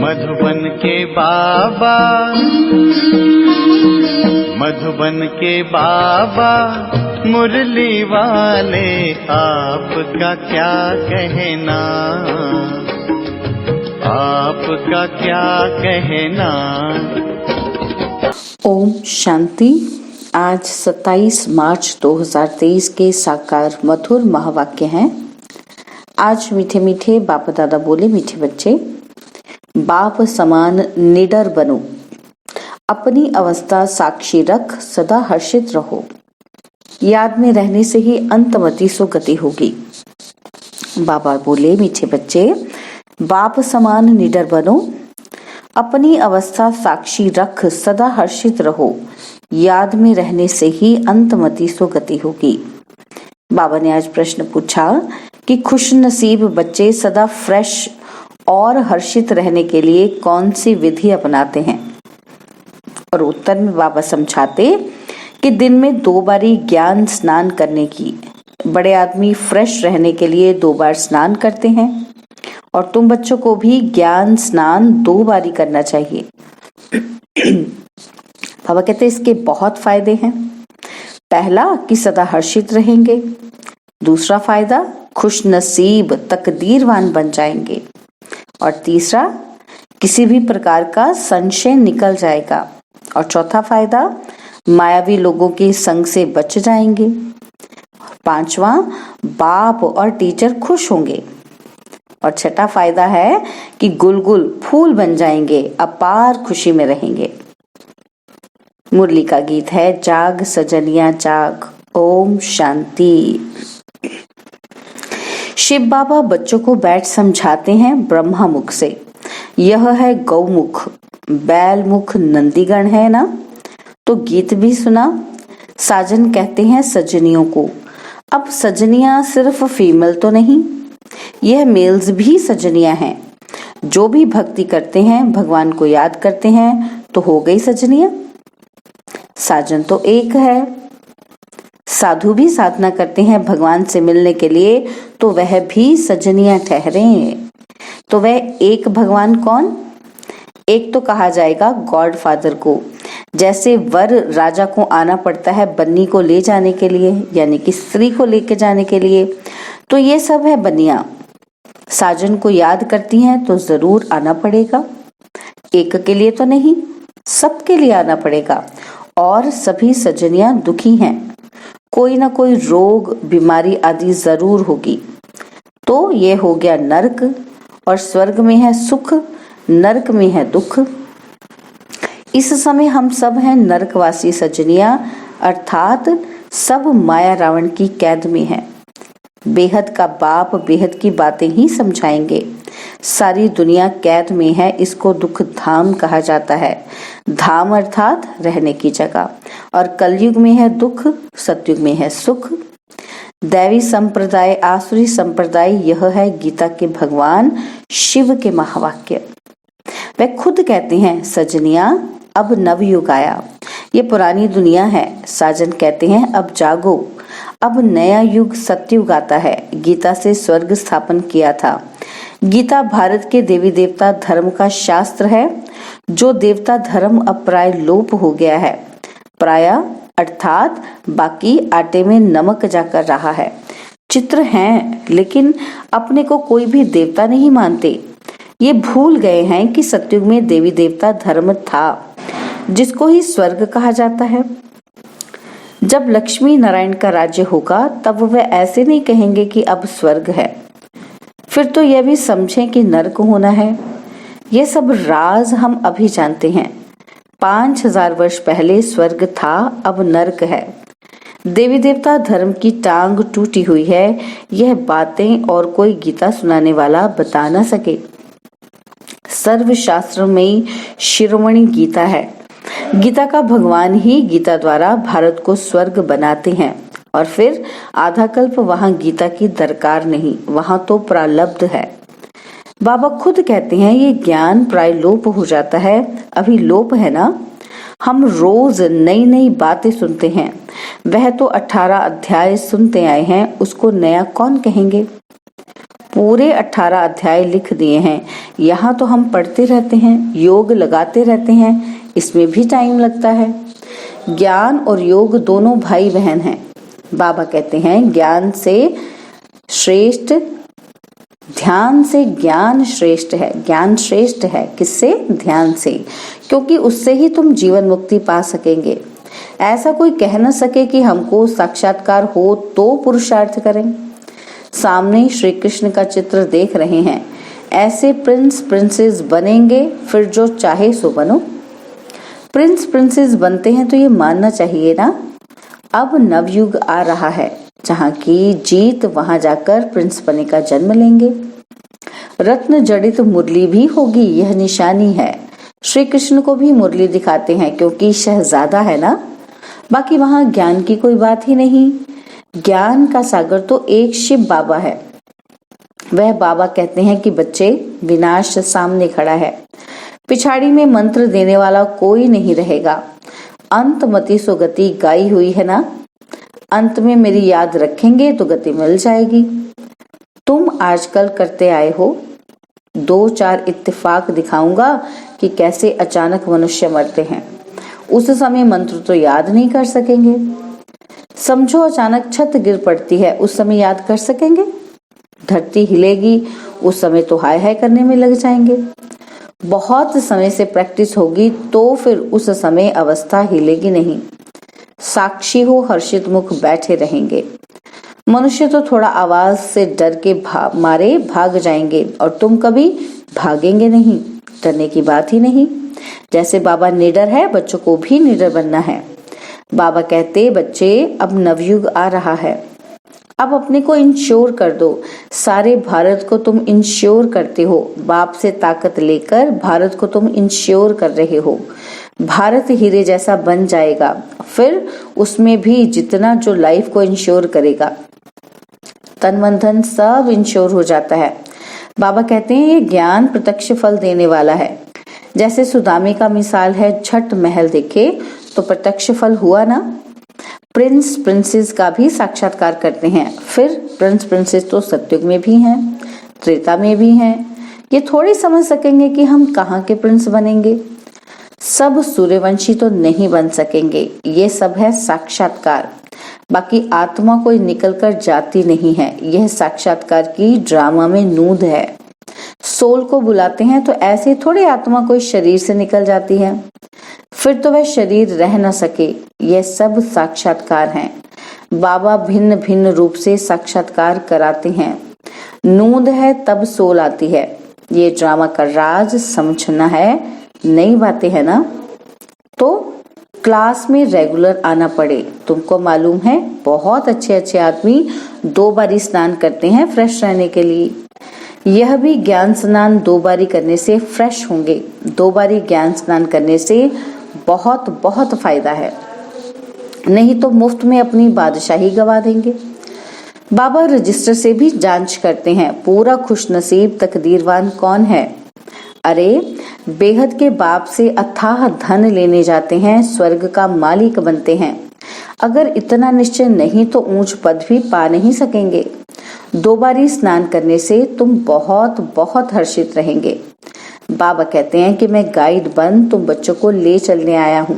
मधुबन के बाबा, मधुबन के बाबा मुरली वाले, आपका क्या कहना, आपका क्या कहना। ओम शांति। आज 27 मार्च 2023 के साकार मधुर महावाक्य हैं। आज मीठे मीठे बाप दादा बोले, मीठे बच्चे, बाप समान निडर बनो, अपनी अवस्था साक्षी रख, सदा हर्षित रहो, याद में रहने से ही अंतमति सो गति होगी। बाबा बोले, मीठे बच्चे, बाप समान निडर बनो, अपनी अवस्था साक्षी रख, सदा हर्षित रहो, याद में रहने से ही अंतमति सो गति होगी। बाबा ने आज प्रश्न पूछा कि खुश नसीब बच्चे सदा फ्रेश और हर्षित रहने के लिए कौन सी विधि अपनाते हैं। और उत्तर में बाबा समझाते कि दिन में 2 बारी ज्ञान स्नान करने की। बड़े आदमी फ्रेश रहने के लिए 2 बार स्नान करते हैं और तुम बच्चों को भी ज्ञान स्नान 2 बारी करना चाहिए। बाबा कहते इसके बहुत फायदे हैं। पहला कि सदा हर्षित रहेंगे, दूसरा फायदा खुश नसीब तकदीरवान बन जाएंगे, और तीसरा किसी भी प्रकार का संशय निकल जाएगा, और चौथा फायदा मायावी लोगों के संग से बच जाएंगे, पांचवा बाप और टीचर खुश होंगे, और छठा फायदा है कि गुलगुल फूल बन जाएंगे, अपार खुशी में रहेंगे। मुरली का गीत है, जाग सजनिया जाग। ओम शांति। शिव बाबा बच्चों को बैठ समझाते हैं ब्रह्मा मुख से। यह है गौमुख, बैल मुख नंदीगण है ना। तो गीत भी सुना। साजन कहते हैं सजनियों को। अब सजनियां सिर्फ फीमेल तो नहीं, यह मेल्स भी सजनियां हैं। जो भी भक्ति करते हैं, भगवान को याद करते हैं, तो हो गई सजनियां। साजन तो एक है। साधु भी साधना करते हैं भगवान से मिलने के लिए, तो वह भी सजनियां ठहरे। तो वह एक भगवान कौन? एक तो कहा जाएगा गॉड फादर को। जैसे वर राजा को आना पड़ता है बन्नी को ले जाने के लिए, यानी कि स्त्री को लेके जाने के लिए, तो ये सब है बनियां। साजन को याद करती हैं तो जरूर आना पड़ेगा। एक के लिए तो नहीं, सबके लिए आना पड़ेगा। और सभी सजनियां दुखी हैं, कोई ना कोई रोग बीमारी आदि जरूर होगी। तो ये हो गया नरक, और स्वर्ग में है सुख, नरक में है दुख। इस समय हम सब हैं नरकवासी सजनियां, अर्थात सब माया रावण की कैद में हैं। बेहद का बाप बेहद की बातें ही समझाएंगे। सारी दुनिया कैद में है, इसको दुख धाम कहा जाता है। धाम अर्थात रहने की जगह। और कलयुग में है दुख, सतयुग में है सुख। दैवी संप्रदाय आसुरी संप्रदाय, यह है गीता के भगवान शिव के महावाक्य। वे खुद कहते हैं, सजनिया अब नवयुग आया। ये पुरानी दुनिया है। साजन कहते हैं, अब जागो, अब नया युग सतयुग आता है। गीता से स्वर्ग स्थापन किया था। गीता भारत के देवी देवता धर्म का शास्त्र है। जो देवता धर्म अब प्राय लोप हो गया है। प्राय अर्थात बाकी आटे में नमक जाकर रहा है। चित्र हैं, लेकिन अपने को कोई भी देवता नहीं मानते। ये भूल गए हैं कि सतयुग में देवी देवता धर्म था, जिसको ही स्वर्ग कहा जाता है। जब लक्ष्मी नारायण का राज्य होगा, तब वह ऐसे नहीं कहेंगे कि अब स्वर्ग है। फिर तो यह भी समझें कि नरक होना है। ये सब राज हम अभी जानते हैं। 5000 वर्ष पहले स्वर्ग था, अब नरक है। देवी देवता धर्म की टांग टूटी हुई है। यह बातें और कोई गीता सुनाने वाला बता न सके। सर्वशास्त्र में शिरोमणि गीता है। गीता का भगवान ही गीता द्वारा भारत को स्वर्ग बनाते हैं, और फिर आधा कल्प वहां गीता की दरकार नहीं, वहां तो प्रालब्ध है। बाबा खुद कहते हैं, ये ज्ञान प्राय लोप हो जाता है। अभी लोप है ना। हम रोज नई नई बातें सुनते हैं। वह तो 18 अध्याय सुनते आए हैं, उसको नया कौन कहेंगे। पूरे 18 अध्याय लिख दिए हैं। यहाँ तो हम पढ़ते रहते हैं, योग लगाते रहते हैं, इसमें भी टाइम लगता है। ज्ञान और योग दोनों भाई बहन हैं। बाबा कहते हैं ज्ञान से श्रेष्ठ, ध्यान से ज्ञान श्रेष्ठ है। ज्ञान श्रेष्ठ है किससे? ध्यान से, क्योंकि उससे ही तुम जीवन मुक्ति पा सकेंगे। ऐसा कोई कह न सके कि हमको साक्षात्कार हो तो पुरुषार्थ करें। सामने श्री कृष्ण का चित्र देख रहे हैं, ऐसे प्रिंस प्रिंसेस बनेंगे, फिर जो चाहे सो बनो। प्रिंस प्रिंसेस बनते हैं तो ये मानना चाहिए ना, अब नवयुग आ रहा है जहाँ की जीत वहां जाकर प्रिंस बने का जन्म लेंगे। रत्न जड़ित मुरली भी होगी, यह निशानी है। श्री कृष्ण को भी मुरली दिखाते हैं क्योंकि शहजादा है ना। बाकी वहां ज्ञान की कोई बात ही नहीं। ज्ञान का सागर तो एक शिव बाबा है। वह बाबा कहते हैं कि बच्चे, विनाश सामने खड़ा है, पिछाड़ी में मंत्र देने वाला कोई नहीं रहेगा। अंत मति सो गति गाई हुई है ना, अंत में मेरी याद रखेंगे तो गति मिल जाएगी। तुम आजकल करते आए हो, 2-4 इत्तेफाक दिखाऊंगा कि कैसे अचानक मनुष्य मरते हैं। उस समय मंत्र तो याद नहीं कर सकेंगे। समझो अचानक छत गिर पड़ती है, उस समय याद कर सकेंगे? धरती हिलेगी, उस समय तो हाय हाय करने में लग जाएंगे। बहुत समय से प्रैक्टिस होगी तो फिर उस समय अवस्था हिलेगी नहीं। साक्षी हो हर्षित मुख बैठे रहेंगे। मनुष्य तो थोड़ा आवाज से डर के मारे भाग जाएंगे और तुम कभी भागेंगे नहीं। डरने की बात ही नहीं। जैसे बाबा निडर है, बच्चों को भी निडर बनना है। बाबा कहते, बच्चे अब नवयुग आ रहा है, अब अपने को इंश्योर कर दो। सारे भारत को तुम इंश्योर करते हो, बाप से ताकत लेकर भारत को तुम इंश्योर कर रहे हो। भारत हीरे जैसा बन जाएगा, फिर उसमें भी जितना जो लाइफ को इंश्योर करेगा, तन मन धन सब इंश्योर हो जाता है। बाबा कहते हैं ये ज्ञान प्रत्यक्ष फल देने वाला है। जैसे सुदामे का मिसाल है, झट महल देखे तो प्रत्यक्ष फल हुआ ना। प्रिंस प्रिंसेस का भी साक्षात्कार करते हैं। फिर प्रिंस प्रिंसेस तो सतयुग में भी हैं, त्रेता में भी हैं। ये थोड़ी समझ सकेंगे कि हम कहाँ के प्रिंस बनेंगे। सब सूर्यवंशी तो नहीं बन सकेंगे, ये सब है साक्षात्कार। बाकी आत्मा कोई निकल कर जाती नहीं है, यह साक्षात्कार की ड्रामा में नूंद है। सोल को बुलाते हैं तो ऐसे थोड़ी आत्मा कोई शरीर से निकल जाती है, फिर तो वह शरीर रह न सके। यह सब साक्षात्कार हैं। बाबा भिन्न भिन्न रूप से साक्षात्कार कराते हैं। नूंद है तब सोल आती है। ये ड्रामा का राज समझना है, नई बातें है ना। तो क्लास में रेगुलर आना पड़े। तुमको मालूम है बहुत अच्छे अच्छे आदमी 2 बारी स्नान करते हैं फ्रेश रहने के लिए। यह भी ज्ञान स्नान 2 बारी करने से फ्रेश होंगे। 2 बारी ज्ञान स्नान करने से बहुत बहुत फायदा है, नहीं तो मुफ्त में अपनी बादशाही गवा देंगे। बाबा रजिस्टर से भी जांच करते हैं, पूरा खुशनसीब तकदीरवान कौन है। अरे बेहद के बाप से अथाह धन लेने जाते हैं, स्वर्ग का मालिक बनते हैं। अगर इतना निश्चय नहीं तो ऊंच पद भी पा नहीं सकेंगे। 2 बारी स्नान करने से तुम बहुत बहुत हर्षित रहेंगे। बाबा कहते हैं कि मैं गाइड बन तुम बच्चों को ले चलने आया हूँ।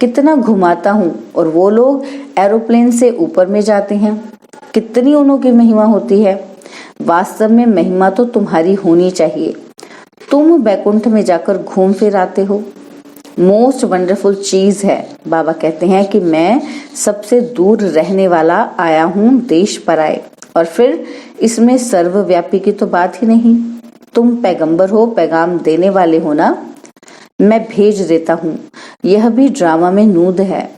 कितना घुमाता हूँ और वो लोग एरोप्लेन से ऊपर में जाते हैं। कितनी उनकी महिमा होती है। वास्तव में महिमा तो तुम्हारी होनी चाहिए। तुम बैकुंठ में जाकर घूम फिर आते हो, मोस्ट वंडरफुल चीज है। बाबा कहते हैं कि मैं सबसे दूर रहने वाला आया हूँ देश पर आए, और फिर इसमें सर्वव्यापी की तो बात ही नहीं। तुम पैगंबर हो, पैगाम देने वाले हो ना, मैं भेज देता हूँ। यह भी ड्रामा में नूंद है।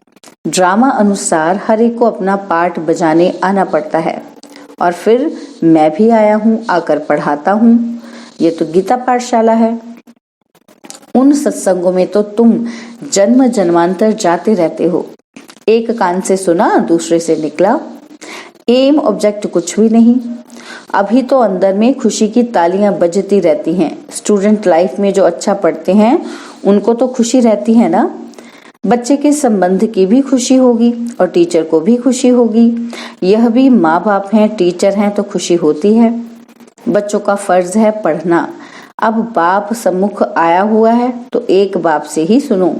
ड्रामा अनुसार हर एक को अपना पार्ट बजाने आना पड़ता है, और फिर मैं भी आया हूँ, आकर पढ़ाता हूँ। ये तो गीता पाठशाला है। उन सत्संगों में तो तुम जन्म जन्मांतर जाते रहते हो। एक कान से सुना, दूसरे से निकला। एम ऑब्जेक्ट कुछ भी नहीं। अभी तो अंदर में खुशी की तालियां बजती रहती हैं। स्टूडेंट लाइफ में जो अच्छा पढ़ते हैं उनको तो खुशी रहती है ना। बच्चे के संबंध की भी खुशी होगी और टीचर को भी खुशी होगी। यह भी माँ बाप हैं, टीचर हैं तो खुशी होती है। बच्चों का फर्ज है पढ़ना। अब बाप सम्मुख आया हुआ है तो एक बाप से ही सुनो।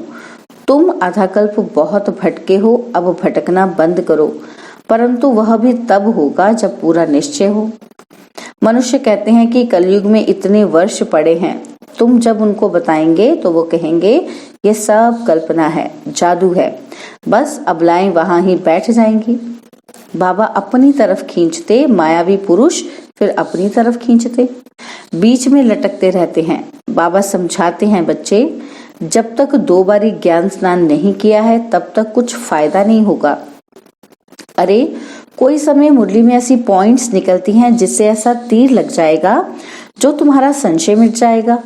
तुम आधाकल्प बहुत भटके हो, अब भटकना बंद करो, परंतु वह भी तब होगा जब पूरा निश्चय हो। मनुष्य कहते हैं कि कलयुग में इतने वर्ष पड़े हैं, तुम जब उनको बताएंगे तो वो कहेंगे ये सब कल्पना है, जादू है, बस अबलाएं वहां ही बैठ जाएंगी। बाबा अपनी तरफ खींचते, मायावी पुरुष फिर अपनी तरफ खींचते, बीच में लटकते रहते हैं। बाबा समझाते हैं, बच्चे जब तक 2 बारी ज्ञान स्नान नहीं किया है तब तक कुछ फायदा नहीं होगा। अरे कोई समय मुरली में ऐसी पॉइंट्स निकलती हैं जिससे ऐसा तीर लग जाएगा जो तुम्हारा संशय मिट जाएगा।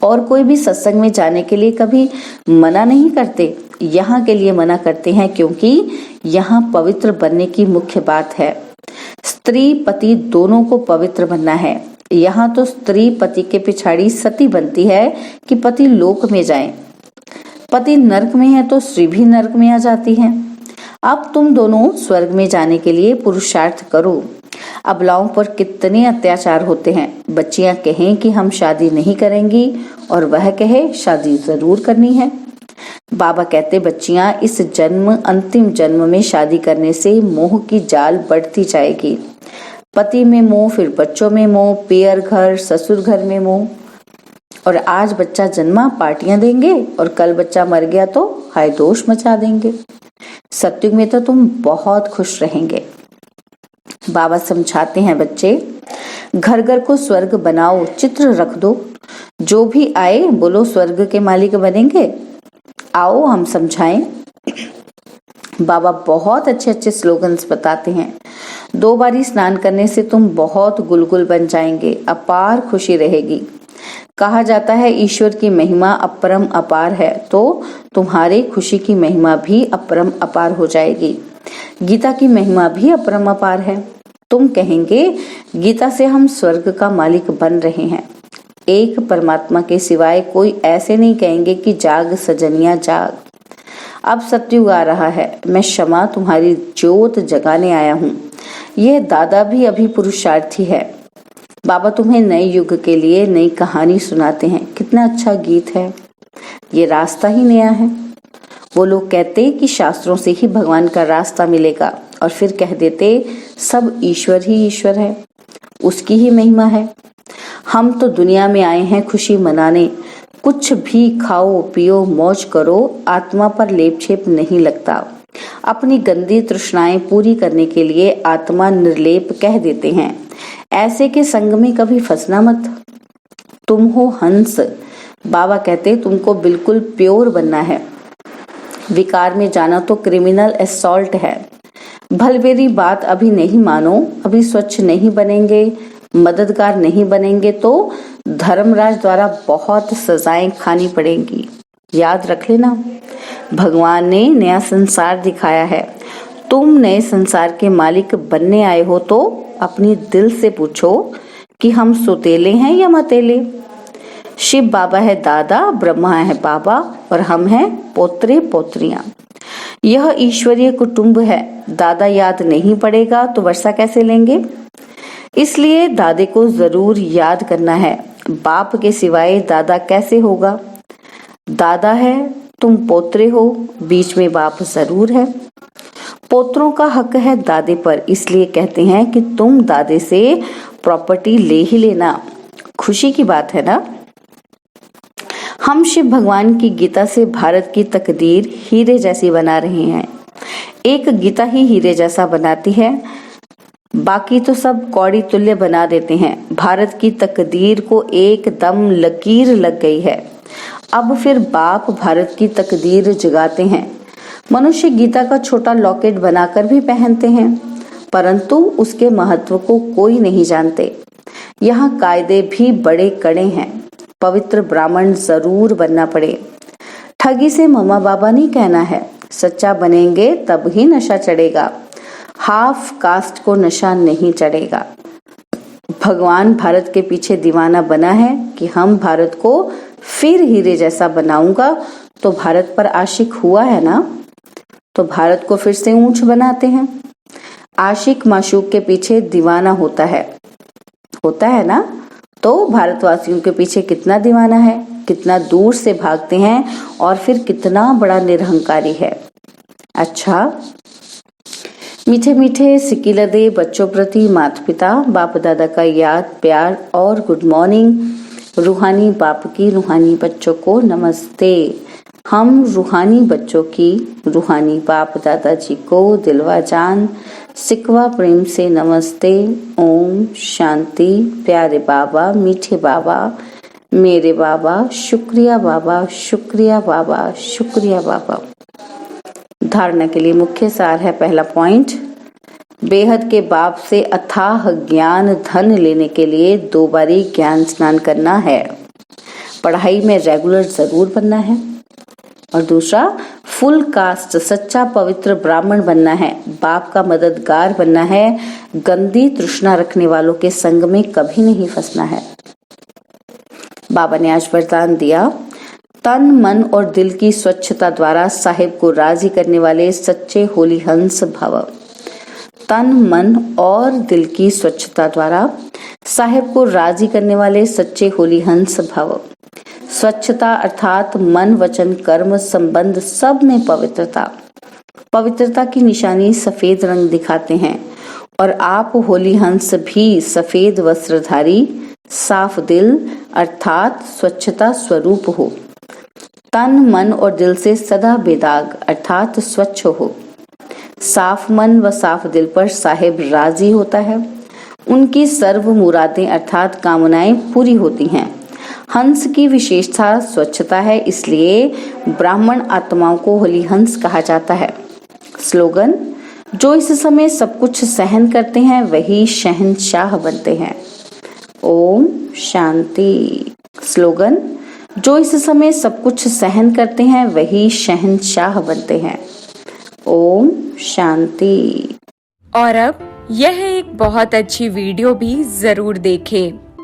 और कोई भी सत्संग में जाने के लिए कभी मना नहीं करते, यहाँ के लिए मना करते हैं क्योंकि यहाँ पवित्र बनने की मुख्य बात है। स्त्री पति दोनों को पवित्र बनना है। यहाँ तो स्त्री पति के पिछाड़ी सती बनती है कि पति लोक में जाए। पति नरक में है तो स्त्री भी नरक में आ जाती है। अब तुम दोनों स्वर्ग में जाने के लिए पुरुषार्थ करो। अबलाओं पर कितने अत्याचार होते हैं। बच्चियां कहें कि हम शादी नहीं करेंगी और वह कहे शादी जरूर करनी है। बाबा कहते, बच्चियां इस जन्म अंतिम जन्म में शादी करने से मोह की जाल बढ़ती जाएगी। पति में मोह, फिर बच्चों में मोह, पियर घर ससुर घर में मोह। और आज बच्चा जन्मा पार्टियां देंगे और कल बच्चा मर गया तो हाय दोष मचा देंगे। सत्युग में तो तुम बहुत खुश रहेंगे। बाबा समझाते हैं, बच्चे घर घर को स्वर्ग बनाओ, चित्र रख दो, जो भी आए बोलो स्वर्ग के मालिक बनेंगे। आओ हम समझाएं। बाबा बहुत अच्छे अच्छे स्लोगन्स बताते हैं। 2 बारी स्नान करने से तुम बहुत गुलगुल बन जाएंगे, अपार खुशी रहेगी। कहा जाता है ईश्वर की महिमा अपरम अपार है, तो तुम्हारी खुशी की महिमा भी अपरम अपार हो जाएगी। गीता की महिमा भी अपरम अपार है। तुम कहेंगे गीता से हम स्वर्ग का मालिक बन रहे हैं। एक परमात्मा के सिवाय कोई ऐसे नहीं कहेंगे कि जाग सजनिया जाग। अब सत्युग आ रहा है, मैं क्षमा तुम्हारी ज्योत जगाने आया हूँ। यह दादा भी अभी पुरुषार्थी है। बाबा तुम्हें नए युग के लिए नई कहानी सुनाते हैं। कितना अच्छा गीत है। ये रास्ता ही नया है। वो लोग कहते कि शास्त्रों से ही भगवान का रास्ता मिलेगा और फिर कह देते सब ईश्वर ही ईश्वर है, उसकी ही महिमा है। हम तो दुनिया में आए हैं खुशी मनाने। कुछ भी खाओ पियो मौज करो, आत्मा पर लेप छेप नहीं लगता। अपनी गंदी तृष्णाएं पूरी करने के लिए आत्मा निर्लेप कह देते हैं। ऐसे के संग में कभी फंसना मत। तुम हो हंस। बाबा कहते तुमको बिल्कुल प्योर बनना है। विकार में जाना तो क्रिमिनल असॉल्ट है। भलवेरी बात अभी नहीं मानो। अभी स्वच्छ नहीं बनेंगे, मददगार नहीं बनेंगे तो धर्मराज द्वारा बहुत सजाएं खानी पड़ेंगी। याद रख लेना, भगवान ने नया संसार दिखाया है। तुम नए संसार के मालिक बनने आए हो तो अपनी दिल से पूछो कि हम सोतेले हैं या मतेले। शिव बाबा है दादा, ब्रह्मा है बाबा और हम हैं पोत्रे पोत्रियां। यह ईश्वरीय कुटुंब है। दादा याद नहीं पड़ेगा तो वर्षा कैसे लेंगे? इसलिए दादे को जरूर याद करना है। बाप के सिवाय दादा कैसे होगा? दादा है, तुम पोत्रे हो, बीच में बाप जरूर है। पोत्रों का हक है दादे पर, इसलिए कहते हैं कि तुम दादे से प्रॉपर्टी ले ही लेना। खुशी की बात है ना। हम शिव भगवान की गीता से भारत की तकदीर हीरे जैसी बना रहे हैं। एक गीता ही हीरे जैसा बनाती है, बाकी तो सब कौड़ी तुल्य बना देते हैं। भारत की तकदीर को एकदम लकीर लग गई है। अब फिर बाप भारत की तकदीर जगाते हैं। मनुष्य गीता का छोटा लॉकेट बनाकर भी पहनते हैं, परंतु उसके महत्व को कोई नहीं जानते। यहाँ कायदे भी बड़े कड़े हैं। पवित्र ब्राह्मण जरूर बनना पड़े। ठगी से मम्मा बाबा नहीं कहना है। सच्चा बनेंगे तब ही नशा चढ़ेगा। हाफ कास्ट को नशा नहीं चढ़ेगा। भगवान भारत के पीछे दीवाना बना है कि हम भारत को फिर हीरे जैसा बनाऊंगा। तो भारत पर आशिक हुआ है ना, तो भारत को फिर से ऊंच बनाते हैं। आशिक माशूक के पीछे दीवाना होता है। होता है ना। तो भारतवासियों के पीछे कितना दीवाना है, कितना दूर से भागते हैं और फिर कितना बड़ा निरहंकारी है। अच्छा, मीठे मीठे सिकिलदे बच्चों प्रति माता पिता बाप दादा का याद प्यार और गुड मॉर्निंग। रूहानी बाप की रूहानी बच्चों को नमस्ते। हम रूहानी बच्चों की रूहानी बाप दादाजी को दिलवा जान सिकवा प्रेम से नमस्ते। ओम शांति। प्यारे बाबा, मीठे बाबा, मेरे बाबा, शुक्रिया बाबा, शुक्रिया बाबा, शुक्रिया बाबा। धारणा के लिए मुख्य सार है, पहला पॉइंट, बेहद के बाप से अथाह ज्ञान धन लेने के लिए 2 बारी ज्ञान स्नान करना है। पढ़ाई में रेगुलर जरूर बनना है। और दूसरा, फुल कास्ट सच्चा पवित्र ब्राह्मण बनना है, बाप का मददगार बनना है, गंदी तृष्णा रखने वालों के संग में कभी नहीं फंसना है। बाबा ने आज वरदान दिया, तन मन और दिल की स्वच्छता द्वारा साहिब को राजी करने वाले सच्चे होली हंस भव। तन मन और दिल की स्वच्छता द्वारा साहिब को राजी करने वाले सच्चे होली हंस भव। स्वच्छता अर्थात मन वचन कर्म संबंध सब में पवित्रता। पवित्रता की निशानी सफेद रंग दिखाते हैं और आप होली हंस भी सफेद वस्त्रधारी साफ दिल अर्थात स्वच्छता स्वरूप हो। तन मन और दिल से सदा बेदाग अर्थात स्वच्छ हो। साफ मन व साफ दिल पर साहिब राजी होता है। उनकी सर्व मुरादें अर्थात कामनाएं पूरी होती हैं। हंस की विशेषता स्वच्छता है, इसलिए ब्राह्मण आत्माओं को होली हंस कहा जाता है। स्लोगन, जो इस समय सब कुछ सहन करते हैं वही शहंशाह बनते हैं। ओम शांति। स्लोगन, जो इस समय सब कुछ सहन करते हैं वही शहंशाह बनते हैं। ओम शांति। और अब यह एक बहुत अच्छी वीडियो भी जरूर देखें।